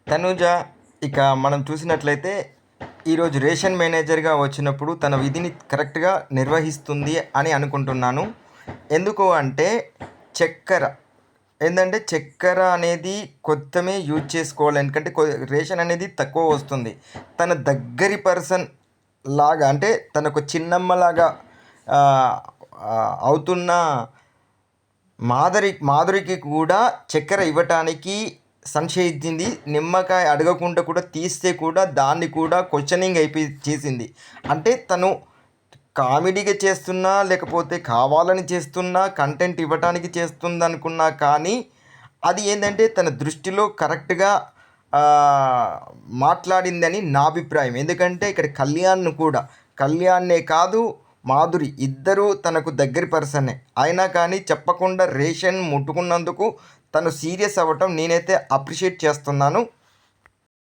తనూజ ఇక మనం చూసినట్లయితే ఈరోజు రేషన్ మేనేజర్గా వచ్చినప్పుడు తన విధిని కరెక్ట్గా నిర్వహిస్తుంది అని అనుకుంటున్నాను. ఎందుకు అంటే చక్కెర ఏంటంటే చక్కెర అనేది కొత్తమే యూజ్ చేసుకోవాలి. ఎందుకంటే రేషన్ అనేది తక్కువ వస్తుంది. తన దగ్గరి పర్సన్ లాగా అంటే తనకు చిన్నమ్మలాగా ఆ, ఆ, అవుతున్న మాధురికి కూడా చక్కెర ఇవ్వటానికి సంశయించింది. నిమ్మకాయ అడగకుండా కూడా తీస్తే కూడా దాన్ని కూడా క్వశ్చనింగ్ అయిపోయి చేసింది. అంటే తను కామెడీగా చేస్తున్నా లేకపోతే కావాలని చేస్తున్నా కంటెంట్ ఇవ్వటానికి చేస్తుంది అనుకున్నా కానీ అది ఏంటంటే తన దృష్టిలో కరెక్ట్గా ఆ, మాట్లాడిందని నా అభిప్రాయం. ఎందుకంటే ఇక్కడ కళ్యాణ్నే కాదు మాధురి ఇద్దరూ తనకు దగ్గరి పర్సనే అయినా కానీ చెప్పకుండా రేషన్ ముట్టుకున్నందుకు తను సీరియస్ అవ్వటం నేనైతే అప్రిషియేట్ చేస్తున్నాను.